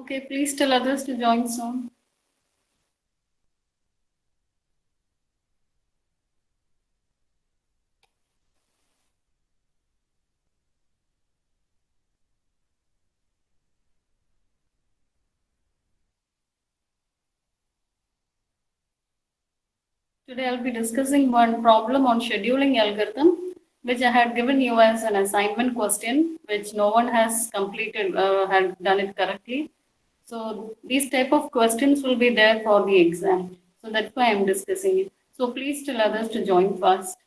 Okay, please tell others to join soon. Today I'll be discussing one problem on scheduling algorithm, which I had given you as an assignment question, which no one has completed, had done it correctly. So these type of questions will be there for the exam. So that's why I'm discussing it. So please tell others to join fast.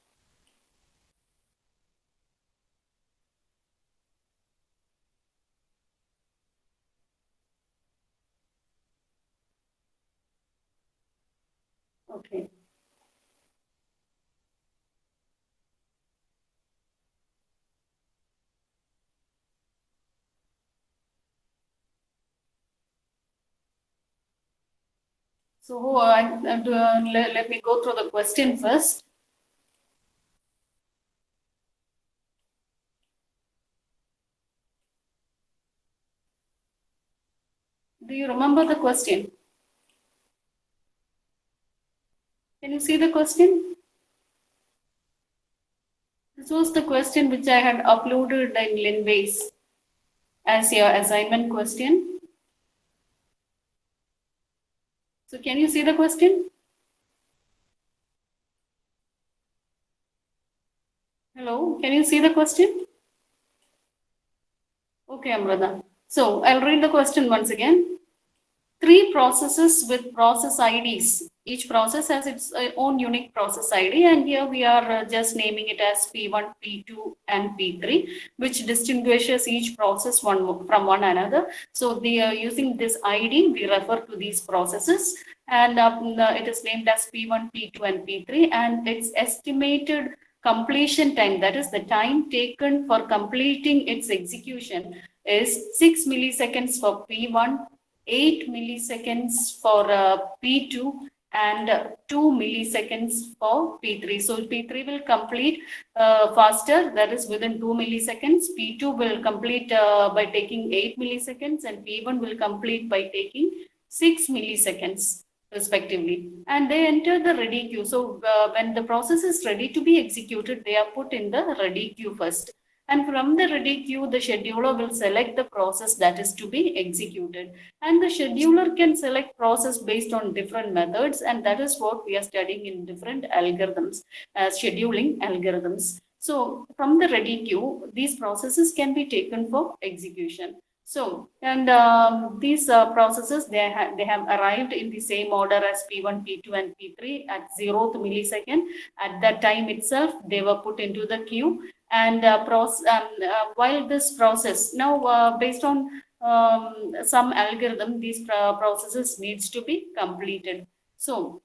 Okay. So let me go through the question first. Do you remember the question? Can you see the question? This was the question which I had uploaded in Linbase as your assignment question. So can you see the question? Hello, can you see the question? Okay, Amrita. So I'll read the question once again. Three processes with process IDs. Each process has its own unique process ID, and here we are just naming it as P1, P2, and P3, which distinguishes each process from one another. So they are using this ID, we refer to these processes, and it is named as P1, P2, and P3, and its estimated completion time, that is the time taken for completing its execution, is 6 milliseconds for P1, 8 milliseconds for P2, and 2 milliseconds for P3. So P3 will complete faster, that is within 2 milliseconds. P2 will complete by taking 8 milliseconds, and P1 will complete by taking 6 milliseconds respectively. And they enter the ready queue. So when the process is ready to be executed, they are put in the ready queue first. And from the ready queue, the scheduler will select the process that is to be executed. And the scheduler can select process based on different methods. And that is what we are studying in different algorithms, scheduling algorithms. So from the ready queue, these processes can be taken for execution. So, and these processes, they have arrived in the same order as P1, P2, and P3 at 0th millisecond. At that time itself, they were put into the queue. And while this process, now based on some algorithm, these processes needs to be completed. So,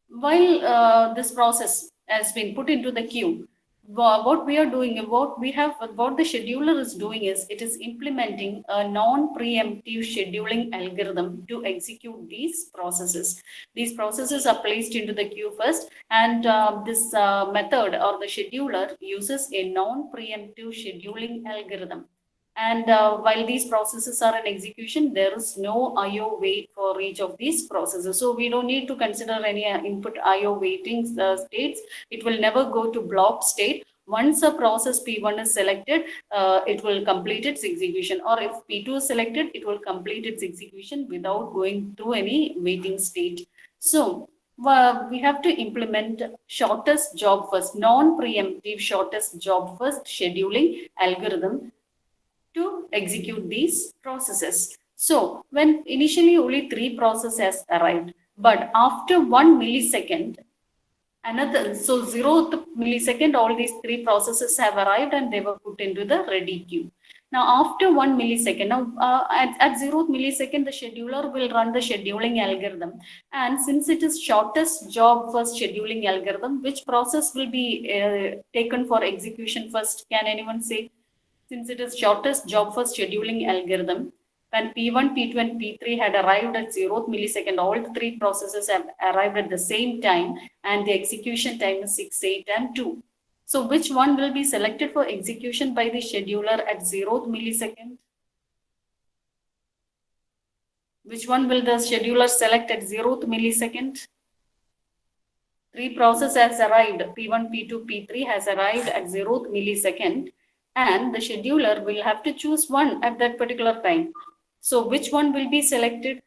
while this process has been put into the queue, what we are doing, what the scheduler is doing is it is implementing a non-preemptive scheduling algorithm to execute these processes. These processes are placed into the queue first, and this method or the scheduler uses a non-preemptive scheduling algorithm. And while these processes are in execution, there is no IO wait for each of these processes. So we don't need to consider any input IO waiting states. It will never go to blocked state. Once a process P1 is selected, it will complete its execution. Or if P2 is selected, it will complete its execution without going through any waiting state. So we have to implement shortest job first, non-preemptive shortest job first scheduling algorithm to execute these processes. So when initially only three processes arrived, but after 1 millisecond, another, so 0th millisecond, all these three processes have arrived and they were put into the ready queue. Now after 1 millisecond, now at 0th millisecond, the scheduler will run the scheduling algorithm. And since it is shortest job first scheduling algorithm, which process will be taken for execution first? Can anyone say? Since it is shortest job first scheduling algorithm, when P1, P2, and P3 had arrived at 0th millisecond, all the three processes have arrived at the same time, and the execution time is 6, 8, and 2. So which one will be selected for execution by the scheduler at 0th millisecond? Which one will the scheduler select at 0th millisecond? 3 process has arrived, P1, P2, P3 has arrived at 0th millisecond, and the scheduler will have to choose one at that particular time. So which one will be selected?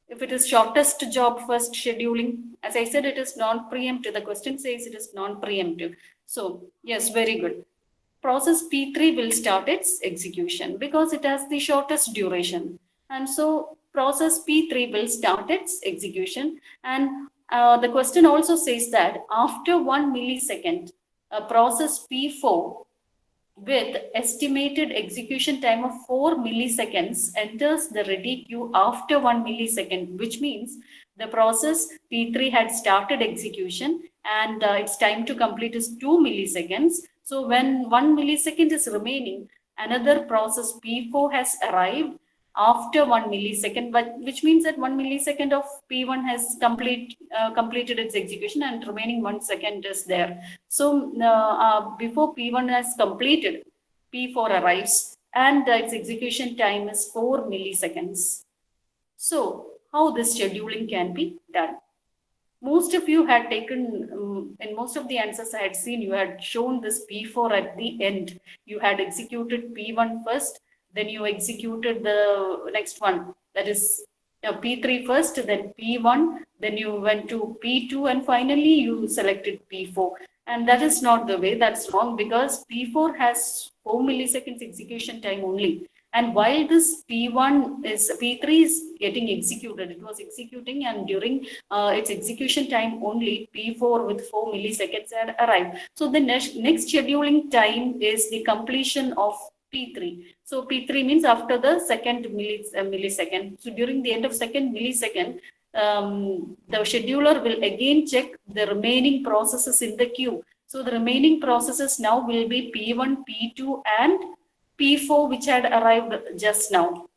If it is shortest job first scheduling, as I said, it is non-preemptive. The question says it is non-preemptive. So yes, very good. Process P3 will start its execution because it has the shortest duration. And so process P3 will start its execution. And the question also says that after 1 millisecond, process P4 with estimated execution time of 4 milliseconds enters the ready queue after 1 millisecond, which means the process P3 had started execution and its time to complete is 2 milliseconds. So when 1 millisecond is remaining, another process P4 has arrived after 1 millisecond, but which means that 1 millisecond of P1 has completed its execution and remaining 1 second is there. So before P1 has completed, P4 arrives and its execution time is 4 milliseconds. So how this scheduling can be done? Most of you had taken, in most of the answers I had seen, you had shown this P4 at the end. You had executed P1 first, then you executed the next one, that is P3 first, then P1, then you went to P2, and finally you selected P4. And that is not the way, that's wrong, because P4 has 4 milliseconds execution time only. And while this P3 is getting executed, it was executing, and during its execution time only, P4 with 4 milliseconds had arrived. So the next scheduling time is the completion of P3. So P3 means after the second millisecond. So during the end of second millisecond, the scheduler will again check the remaining processes in the queue. So the remaining processes now will be P1, P2, and P4, which had arrived just now.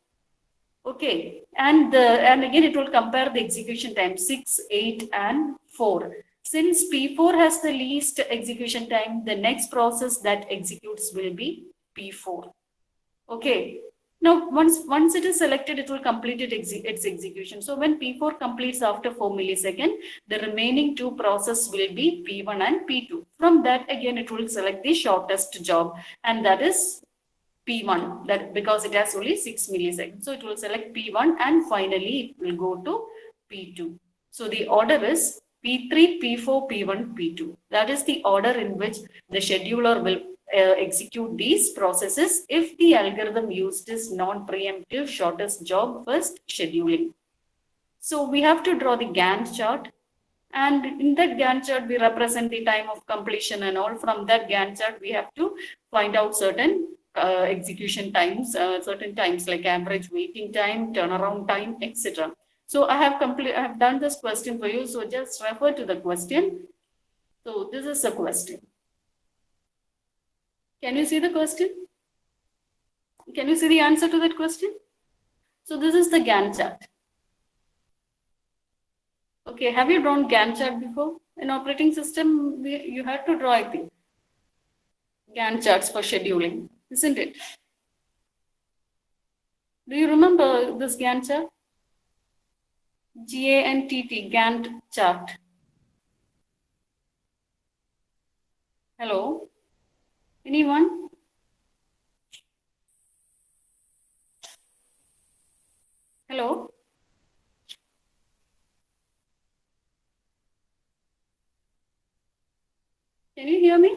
Okay, and again it will compare the execution time 6, 8, and 4. Since P4 has the least execution time, the next process that executes will be P4. Okay. Now, once it is selected, it will complete its execution. So when P4 completes after 4 milliseconds, the remaining two processes will be P1 and P2. From that, again, it will select the shortest job, and that is P1, that because it has only 6 milliseconds. So it will select P1 and finally it will go to P2. So the order is P3, P4, P1, P2. That is the order in which the scheduler will execute these processes if the algorithm used is non-preemptive shortest job first scheduling. So we have to draw the Gantt chart, and in that Gantt chart we represent the time of completion and all. From that Gantt chart we have to find out certain execution times, certain times like average waiting time, turnaround time, etc. So I have done this question for you. So just refer to the question. So this is the question. Can you see the question? Can you see the answer to that question? So this is the Gantt chart. Okay, have you drawn Gantt chart before? In operating system, you had to draw, I think, Gantt charts for scheduling, isn't it? Do you remember this Gantt chart? G-A-N-T-T, Gantt chart. Hello? Anyone? Hello? Can you hear me?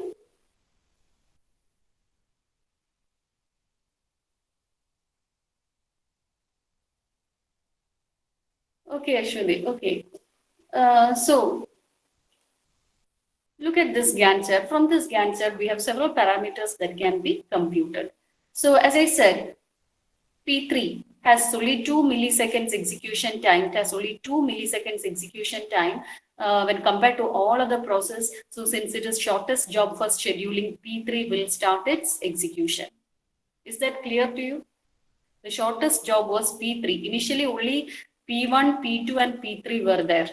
Okay, Ashwini. Okay. So look at this Gantt chart. From this Gantt chart, we have several parameters that can be computed. So as I said, P3 has only 2 milliseconds execution time. It has only 2 milliseconds execution time when compared to all other process. So since it is shortest job for scheduling, P3 will start its execution. Is that clear to you? The shortest job was P3. Initially only P1, P2, and P3 were there.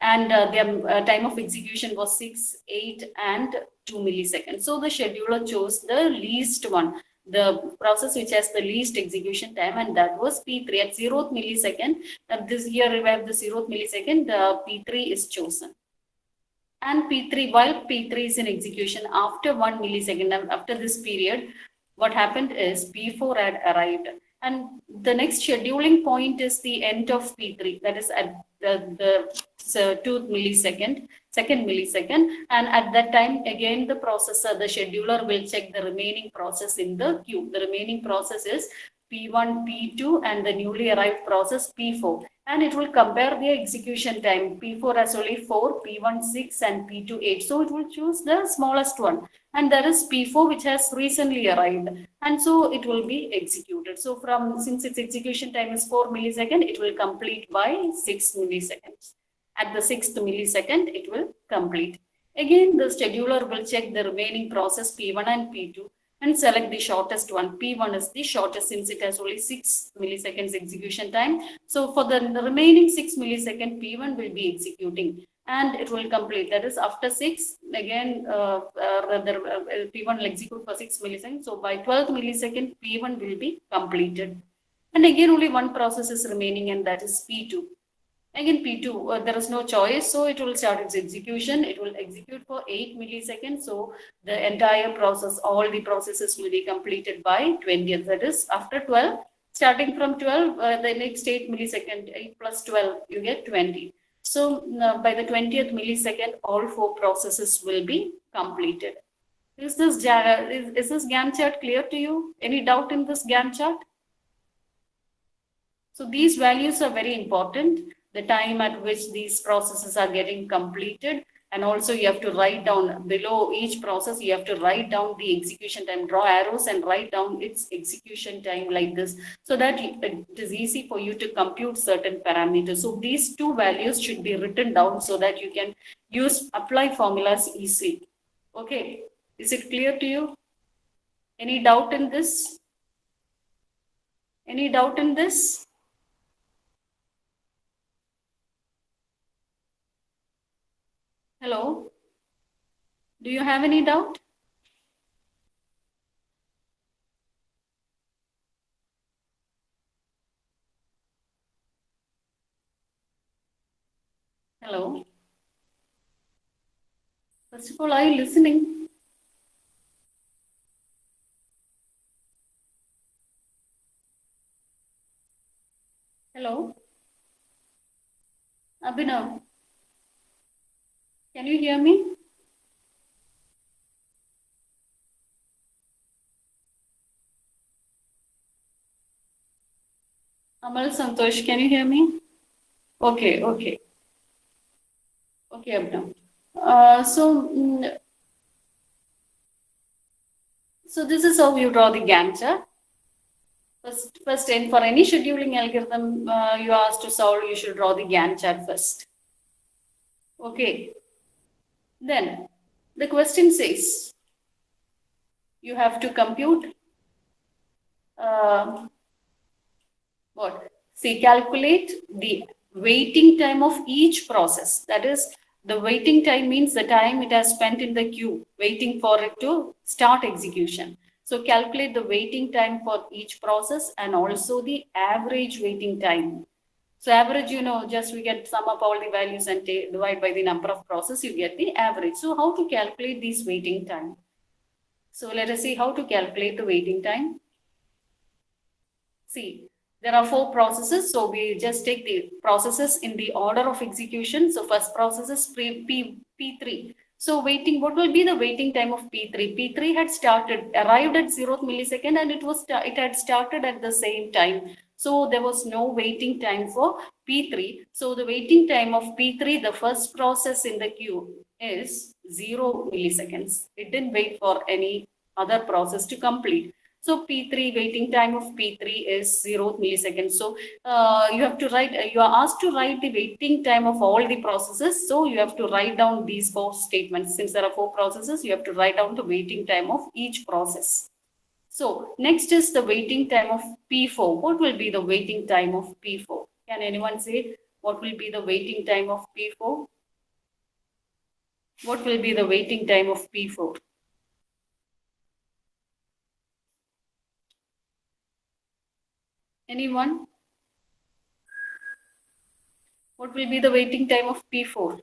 And their time of execution was 6, 8, and 2 milliseconds. So the scheduler chose the least one, the process which has the least execution time, and that was P3 at 0th millisecond. This here we have the 0th millisecond, P3 is chosen. And P3, while P3 is in execution after 1 millisecond, after this period, what happened is P4 had arrived. And the next scheduling point is the end of P3, that is at the 2th millisecond, second millisecond. And at that time, again, the processor, the scheduler will check the remaining process in the queue. The remaining process is P1, P2, and the newly arrived process P4. And it will compare the execution time. P4 has only 4, P1 6, and P2 8. So it will choose the smallest one. And there is P4 which has recently arrived. And so it will be executed. So since its execution time is 4 milliseconds, it will complete by 6 milliseconds. At the 6th millisecond, it will complete. Again, the scheduler will check the remaining process P1 and P2 and select the shortest one. P1 is the shortest since it has only 6 milliseconds execution time. So for the remaining 6 milliseconds, P1 will be executing and it will complete. That is after 6, again, P1 will execute for 6 milliseconds. So by 12th millisecond, P1 will be completed. And again, only one process is remaining, and that is P2. Again, P2, there is no choice, so it will start its execution. It will execute for 8 milliseconds. So the entire process, all the processes will be completed by 20th. That is after 12, starting from 12, the next 8 millisecond, 8 plus 12, you get 20. So by the 20th millisecond, all 4 processes will be completed. Is this Gantt chart clear to you? Any doubt in this Gantt chart? So these values are very important. The time at which these processes are getting completed, and also you have to write down below each process, you have to write down the execution time, draw arrows and write down its execution time like this, so that it is easy for you to compute certain parameters. So these 2 values should be written down so that you can apply formulas easily. Okay, is it clear to you? Any doubt in this? Any doubt in this? Hello? Do you have any doubt? Hello? First of all, are you listening? Hello? Abhinav, can you hear me? Amal, Santosh, can you hear me? Okay, okay. Okay, Abhinav. So this is how you draw the Gantt chart. First, and for any scheduling algorithm you are asked to solve, you should draw the Gantt chart first. Okay. Then the question says you have to compute what? See, calculate the waiting time of each process. That is, the waiting time means the time it has spent in the queue, waiting for it to start execution. So calculate the waiting time for each process and also the average waiting time. So average, just we get sum up all the values and divide by the number of process, you get the average. So how to calculate this waiting time? So let us see how to calculate the waiting time. See, there are 4 processes. So we just take the processes in the order of execution. So first process is P3. So what will be the waiting time of P3? P3 had arrived at 0th millisecond, and it had started at the same time. So there was no waiting time for P3. So the waiting time of P3, the first process in the queue, is 0 milliseconds. It didn't wait for any other process to complete. So P3, waiting time of P3 is 0 milliseconds. So you are asked to write the waiting time of all the processes. So you have to write down these 4 statements. Since there are 4 processes, you have to write down the waiting time of each process. So next is the waiting time of P4. What will be the waiting time of P4? Can anyone say what will be the waiting time of P4? What will be the waiting time of P4? Anyone? What will be the waiting time of P4?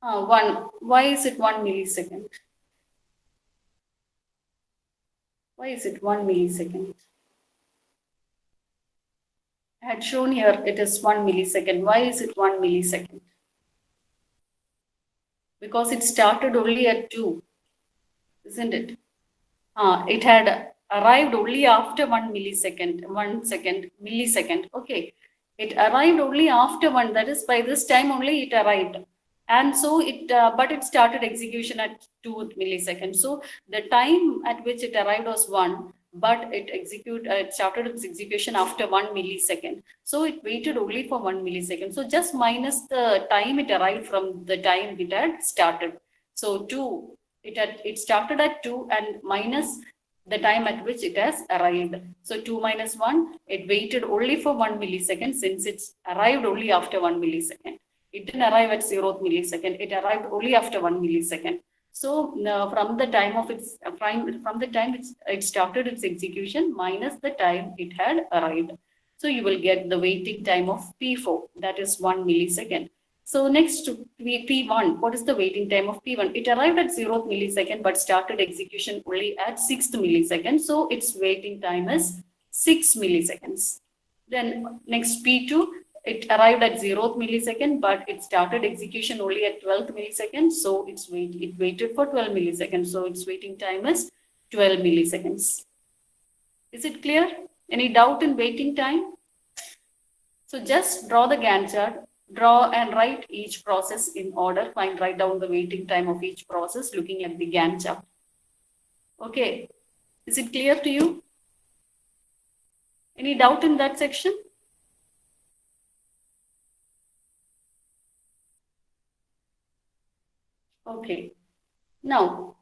1. Why is it 1 millisecond? Why is it 1 millisecond? I had shown here it is 1 millisecond. Why is it 1 millisecond? Because it started only at 2, isn't it? It had arrived only after 1 millisecond, millisecond. Okay. It arrived only after 1, that is by this time only it arrived. And so but it started execution at 2 milliseconds. So the time at which it arrived was 1, but it started its execution after 1 millisecond. So it waited only for 1 millisecond. So just minus the time it arrived from the time it had started. So 2, it started at 2 and minus the time at which it has arrived. So 2 minus 1, it waited only for 1 millisecond since it's arrived only after 1 millisecond. It didn't arrive at 0th millisecond. It arrived only after 1 millisecond. So from the time of it started its execution minus the time it had arrived. So you will get the waiting time of P4, that is 1 millisecond. So next to P1, what is the waiting time of P1? It arrived at 0th millisecond but started execution only at 6th millisecond. So its waiting time is 6 milliseconds. Then next P2, it arrived at 0th millisecond, but it started execution only at 12th millisecond. So it waited for 12 milliseconds. So its waiting time is 12 milliseconds. Is it clear? Any doubt in waiting time? So just draw the Gantt chart, draw and write each process in order. Write down the waiting time of each process looking at the Gantt chart. Okay. Is it clear to you? Any doubt in that section? Okay. Now,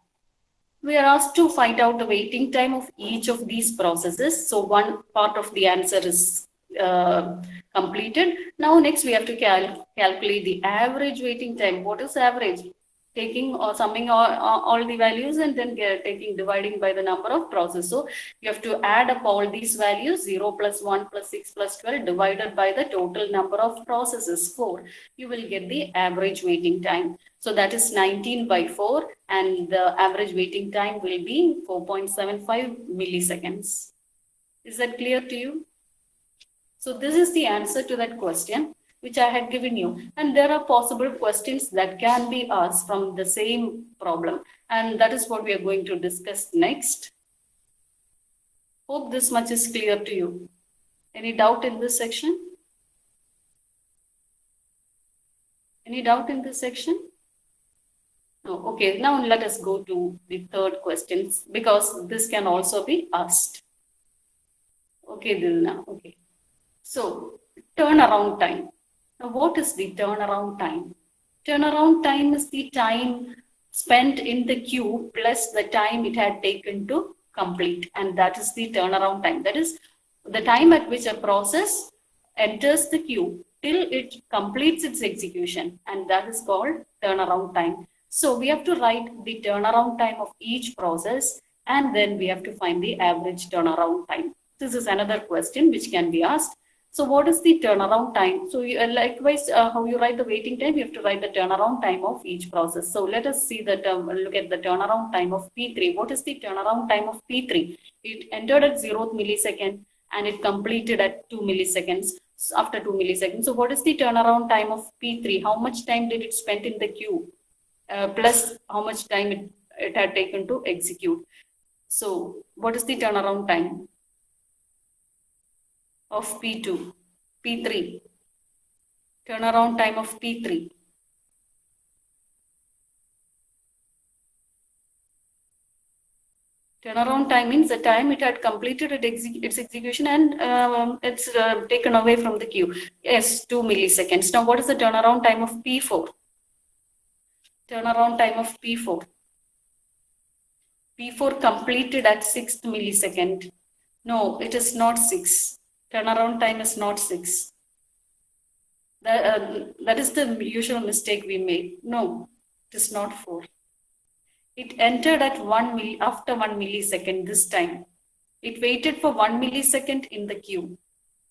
we are asked to find out the waiting time of each of these processes. So one part of the answer is completed. Now, next we have to calculate the average waiting time. What is average? Taking or summing all the values and then dividing by the number of processes. So you have to add up all these values, 0 plus 1 plus 6 plus 12 divided by the total number of processes, 4. You will get the average waiting time. So that is 19 by 4 and the average waiting time will be 4.75 milliseconds. Is that clear to you? So this is the answer to that question which I had given you. And there are possible questions that can be asked from the same problem. And that is what we are going to discuss next. Hope this much is clear to you. Any doubt in this section? Any doubt in this section? No. Okay, now let us go to the third question because this can also be asked. Okay, Dilna. Okay. So, turnaround time. Now, what is the turnaround time? Turnaround time is the time spent in the queue plus the time it had taken to complete. And that is the turnaround time. That is the time at which a process enters the queue till it completes its execution. And that is called turnaround time. So we have to write the turnaround time of each process and then we have to find the average turnaround time. This is another question which can be asked. So what is the turnaround time? So likewise, how you write the waiting time, you have to write the turnaround time of each process. So let us see look at the turnaround time of P3. What is the turnaround time of P3? It entered at 0th millisecond and it completed at 2 milliseconds. After 2 milliseconds. So what is the turnaround time of P3? How much time did it spend in the queue? Plus how much time it had taken to execute. So what is the turnaround time of P2, P3, turnaround time of P3. Turnaround time means the time it had completed its execution and it's taken away from the queue. Yes, 2 milliseconds. Now, what is the turnaround time of P4? Turnaround time of P4. P4 completed at 6th millisecond. No, it is not 6. Turnaround time is not 6. That is the usual mistake we make. No, it is not 4. It entered at after 1 millisecond this time. It waited for 1 millisecond in the queue.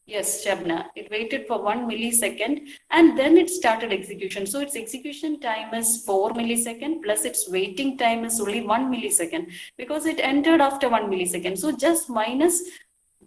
Yes, Shabna, it waited for 1 millisecond and then it started execution. So its execution time is 4 millisecond plus its waiting time is only 1 millisecond because it entered after 1 millisecond. So just minus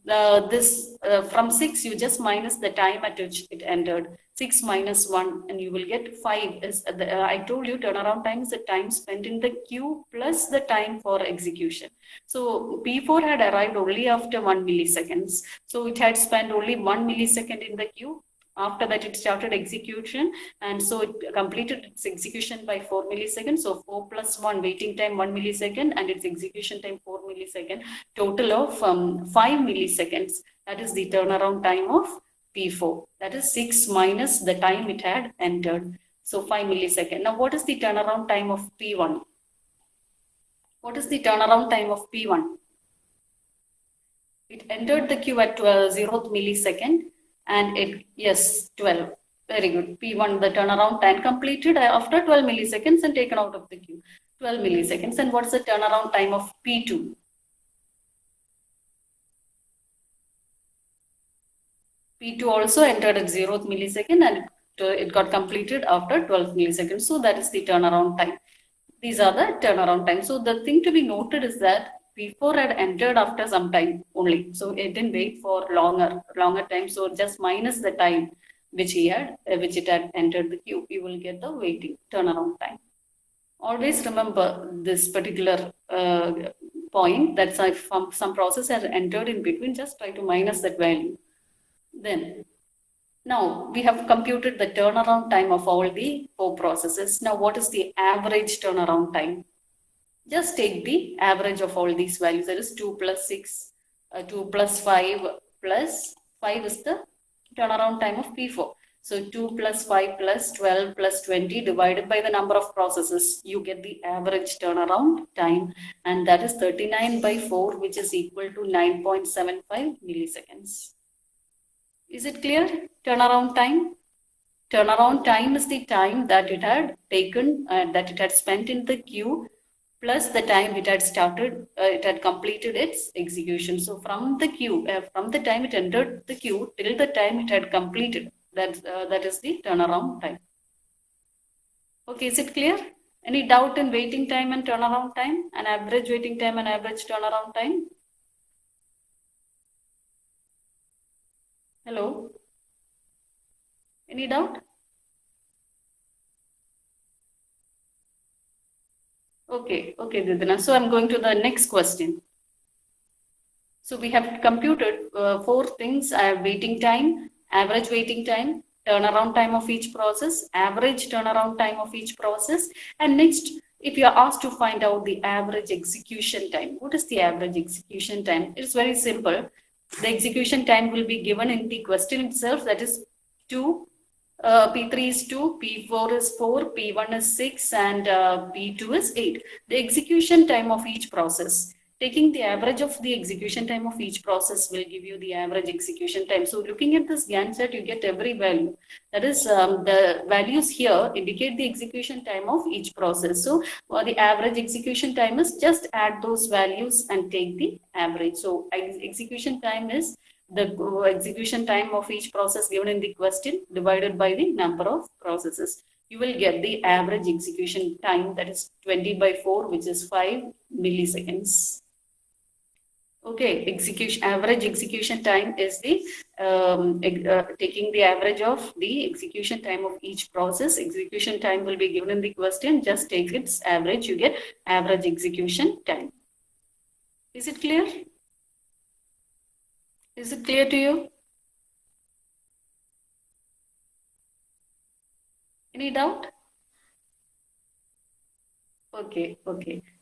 this from 6, you just minus the time at which it entered. 6 minus 1 and you will get 5 is I told you turnaround time is the time spent in the queue plus the time for execution. So P4 had arrived only after 1 milliseconds. So it had spent only 1 millisecond in the queue. After that, it started execution. And so it completed its execution by 4 milliseconds. So 4 plus 1, waiting time 1 millisecond, and its execution time 4 millisecond, total of 5 milliseconds. That is the turnaround time of P4. That is 6 minus the time it had entered. So 5 millisecond. Now, what is the turnaround time of P1? What is the turnaround time of P1? It entered the queue at 0th millisecond and it, yes, 12. Very good. P1, the turnaround time completed after 12 milliseconds and taken out of the queue. 12 milliseconds. And what's the turnaround time of P2? P2 also entered at 0th millisecond and it got completed after 12 milliseconds. So that is the turnaround time. These are the turnaround time. So the thing to be noted is that P4 had entered after some time only. So it didn't wait for longer time. So just minus the time which it had entered the queue, you will get the waiting turnaround time. Always remember this particular point that if some process has entered in between, just try to minus that value. Then, now we have computed the turnaround time of all the 4 processes. Now, what is the average turnaround time? Just take the average of all these values. That is 2 plus 6, 2 plus 5 plus 5 is the turnaround time of P4. So 2 plus 5 plus 12 plus 20 divided by the number of processes, you get the average turnaround time, and that is 39 by 4, which is equal to 9.75 milliseconds. Is it clear? Turnaround time? Turnaround time is the time that it had taken, that it had spent in the queue, plus the time it had started, it had completed its execution. So from the queue, from the time it entered the queue till the time it had completed, that is the turnaround time. Okay, is it clear? Any doubt in waiting time and turnaround time, and average waiting time and average turnaround time? Hello? Any doubt? Okay, Didana. So I'm going to the next question. So we have computed 4 things: waiting time, average waiting time, turnaround time of each process, average turnaround time of each process. And next, if you are asked to find out the average execution time, what is the average execution time? It's very simple. The execution time will be given in the question itself, that is 2. P3 is 2, P4 is 4, P1 is 6, and P2 is 8. The execution time of each process. Taking the average of the execution time of each process will give you the average execution time. So looking at this Gantt chart, you get every value. That is, the values here indicate the execution time of each process. So the average execution time is, just add those values and take the average. So execution time is the execution time of each process given in the question divided by the number of processes. You will get the average execution time, that is 20 by 4, which is 5 milliseconds. Okay, average execution time is the taking the average of the execution time of each process. Execution time will be given in the question. Just take its average. You get average execution time. Is it clear? Is it clear to you? Any doubt? Okay.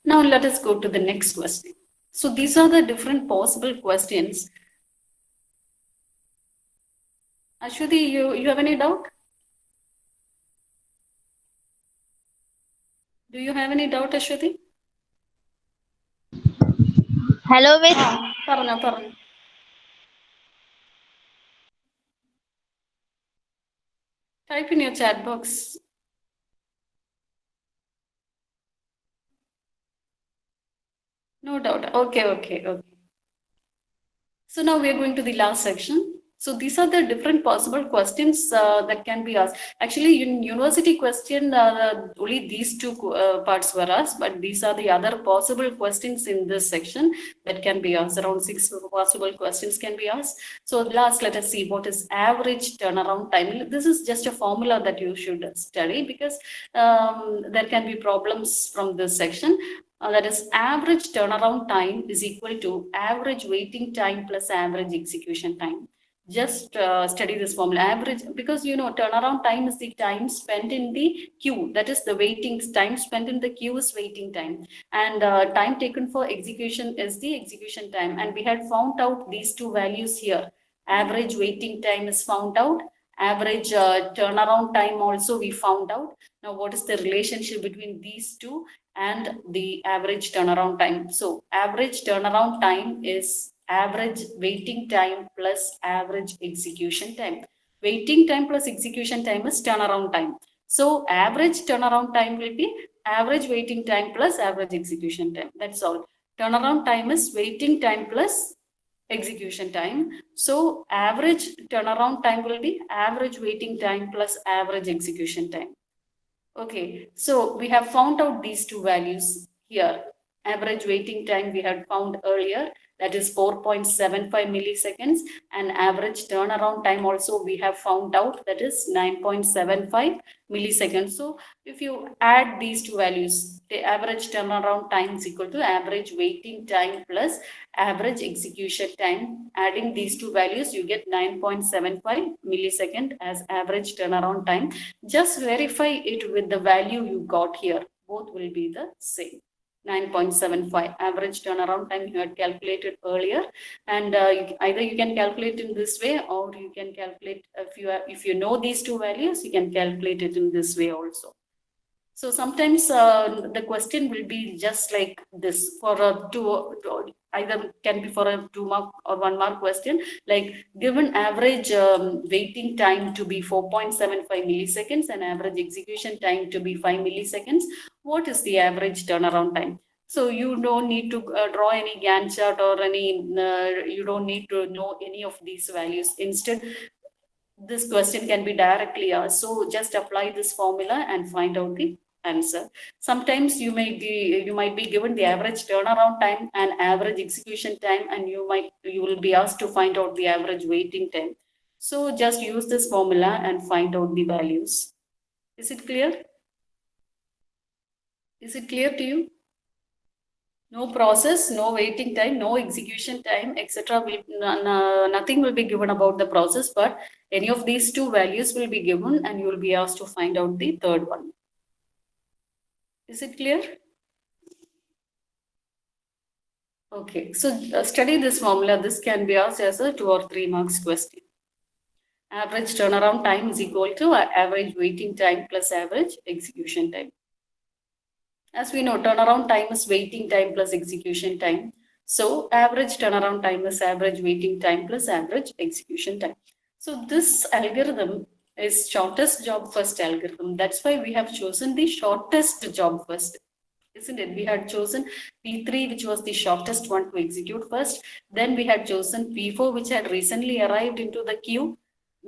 Now let us go to the next question. So these are the different possible questions. Ashwati, you have any doubt? Do you have any doubt, Ashwati? Hello, Miss. Parna. Type in your chat box. No doubt. Okay. So now we are going to the last section. So these are the different possible questions that can be asked. Actually, in university question, only these two parts were asked, but these are the other possible questions in this section that can be asked. Around 6 possible questions can be asked. So last, let us see what is average turnaround time. This is just a formula that you should study because there can be problems from this section. That is average turnaround time is equal to average waiting time plus average execution time. Just study this formula. Average, because turnaround time is the time spent in the queue. That is the waiting time spent in the queue is waiting time, and time taken for execution is the execution time. And we had found out these two values here. Average waiting time is found out. Average turnaround time also we found out. Now, what is the relationship between these two and the average turnaround time? So average turnaround time is average waiting time plus average execution time. Waiting time plus execution time is turnaround time. So average turnaround time will be average waiting time plus average execution time. That's all. Turnaround time is waiting time plus execution time. So average turnaround time will be average waiting time plus average execution time. Okay, so we have found out these two values here. Average waiting time we had found earlier, that is 4.75 milliseconds, and average turnaround time also we have found out, that is 9.75 milliseconds. So if you add these two values, the average turnaround time is equal to average waiting time plus average execution time. Adding these two values, you get 9.75 millisecond as average turnaround time. Just verify it with the value you got here. Both will be the same. 9.75 average turnaround time you had calculated earlier, and either you can calculate in this way, or you can calculate, if you know these two values, you can calculate it in this way also. So sometimes the question will be just like this for a either can be for a 2 mark or 1 mark question, like given average waiting time to be 4.75 milliseconds and average execution time to be 5 milliseconds, what is the average turnaround time? So you don't need to draw any Gantt chart or any, you don't need to know any of these values. Instead, this question can be directly asked. So just apply this formula and find out the answer. Sometimes you might be given the average turnaround time and average execution time, and you will be asked to find out the average waiting time. So just use this formula and find out the values. Is it clear? Is it clear to you? No process, no waiting time, no execution time, etc. Nothing will be given about the process, but any of these two values will be given, and you will be asked to find out the third one. Is it clear? Okay, so study this formula. This can be asked as a 2 or 3 marks question. Average turnaround time is equal to average waiting time plus average execution time. As we know, turnaround time is waiting time plus execution time. So average turnaround time is average waiting time plus average execution time. So this algorithm is shortest job first algorithm. That's why we have chosen the shortest job first, isn't it? We had chosen P3, which was the shortest one to execute first. Then we had chosen P4, which had recently arrived into the queue.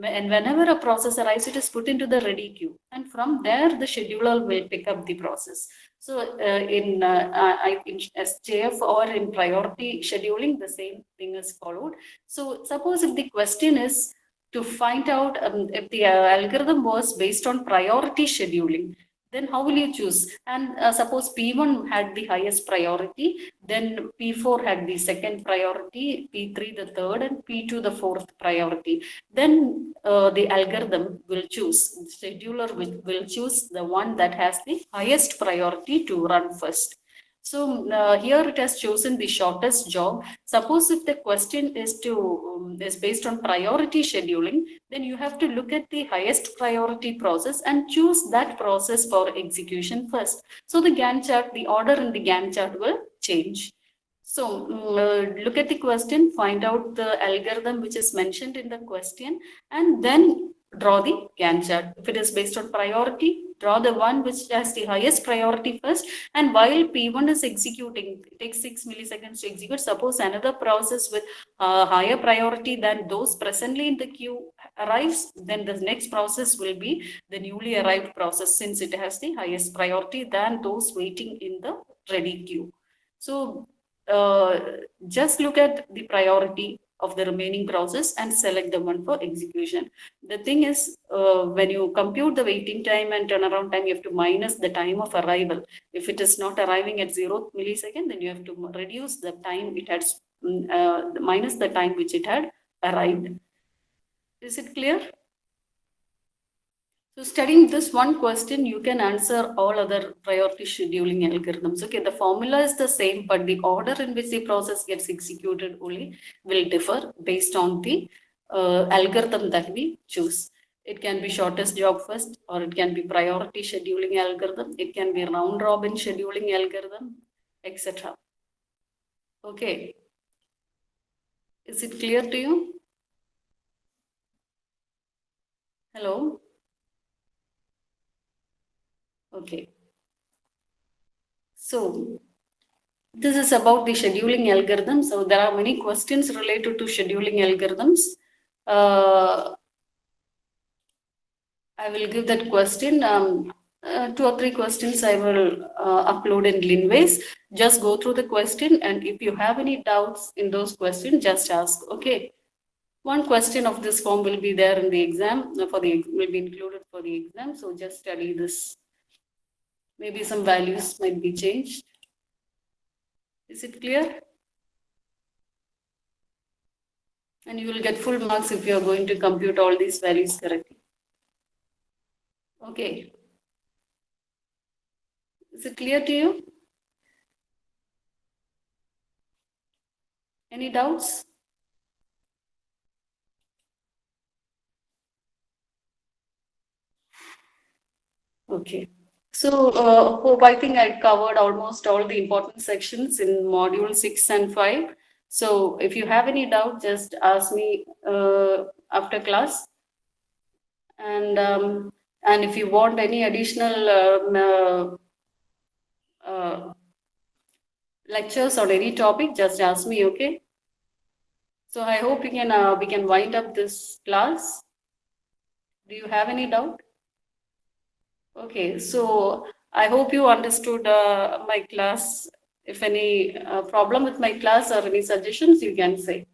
And whenever a process arrives, it is put into the ready queue. And from there, the scheduler will pick up the process. So in SJF or in priority scheduling, the same thing is followed. So suppose if the question is to find out if the algorithm was based on priority scheduling, then how will you choose? And suppose P1 had the highest priority, then P4 had the second priority, P3 the third, and P2 the fourth priority. Then the algorithm will choose, the scheduler will choose the one that has the highest priority to run first. So here it has chosen the shortest job. Suppose if the question is based on priority scheduling, then you have to look at the highest priority process and choose that process for execution first. So the Gantt chart, the order in the Gantt chart will change. So look at the question, find out the algorithm which is mentioned in the question, and then draw the Gantt chart. If it is based on priority, draw the one which has the highest priority first, and while P1 is executing, it takes 6 milliseconds to execute. Suppose another process with higher priority than those presently in the queue arrives, then the next process will be the newly arrived process, since it has the highest priority than those waiting in the ready queue. So just look at the priority of the remaining process and select the one for execution. The thing is, when you compute the waiting time and turnaround time, you have to minus the time of arrival. If it is not arriving at 0 millisecond, then you have to reduce the time it had, minus the time which it had arrived. Is it clear? So studying this one question, you can answer all other priority scheduling algorithms. Okay, the formula is the same, but the order in which the process gets executed only will differ based on the algorithm that we choose. It can be shortest job first, or it can be priority scheduling algorithm. It can be round robin scheduling algorithm, etc. Okay. Is it clear to you? Hello? Okay. So this is about the scheduling algorithm. So there are many questions related to scheduling algorithms. I will give that question. 2 or 3 questions I will upload in Linways. Just go through the question, and if you have any doubts in those questions, just ask. Okay. One question of this form will be there in the exam, will be included for the exam. So just study this. Maybe some values might be changed. Is it clear? And you will get full marks if you are going to compute all these values correctly. Okay. Is it clear to you? Any doubts? Okay. So hope I think I covered almost all the important sections in module 6 and 5. So if you have any doubt, just ask me after class. And if you want any additional lectures on any topic, just ask me, okay? So I hope we can wind up this class. Do you have any doubt? Okay, so I hope you understood my class. If any problem with my class or any suggestions, you can say.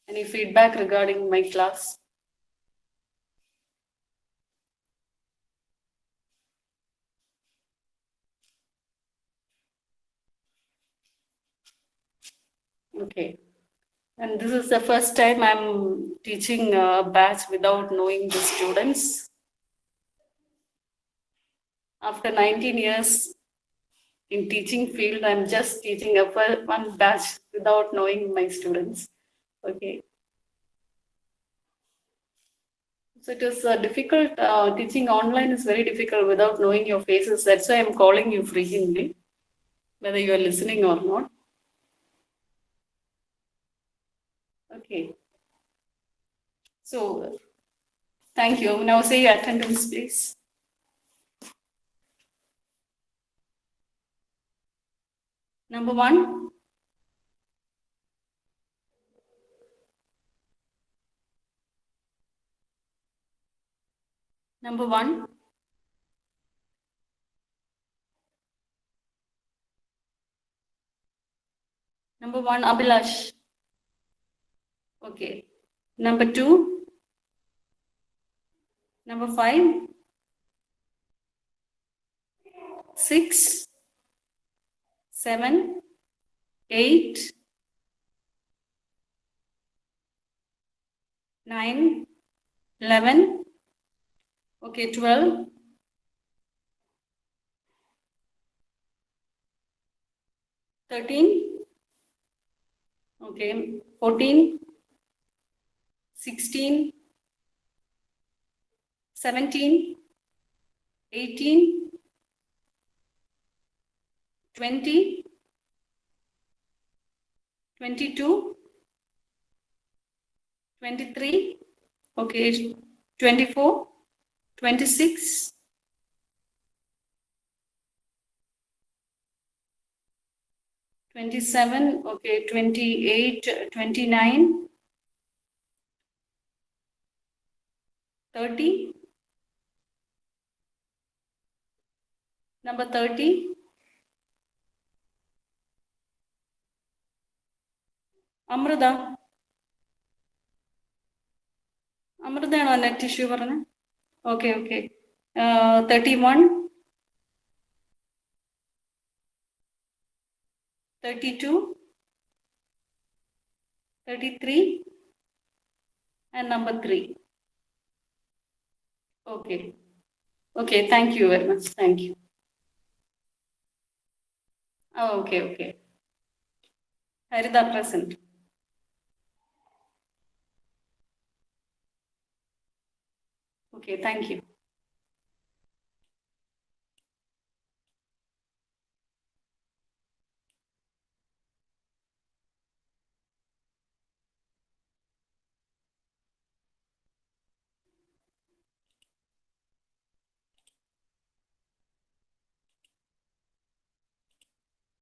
Any feedback regarding my class? Okay. And this is the first time I'm teaching a batch without knowing the students. After 19 years in teaching field, I'm just teaching one batch without knowing my students. Okay. So it is difficult. Teaching online is very difficult without knowing your faces. That's why I'm calling you frequently, whether you are listening or not. Okay. So thank you. Now say your attendance, please. Number 1. Number 1. Number 1, Abhilash. Okay. Number 2. Number 5. 6. 7. 8. 9. 11. Okay, 12. 13. Okay, 14. 16. 17. 18. 20. 22. 23. Okay, 24. 26. 27, okay, 28, 29, 30, number 30, Amrita. Amrita net issue varana. Okay, okay. 31, 32, 33, and number 3. Okay. Okay, thank you very much. Thank you. Oh, okay, okay. Harida present. Okay, thank you.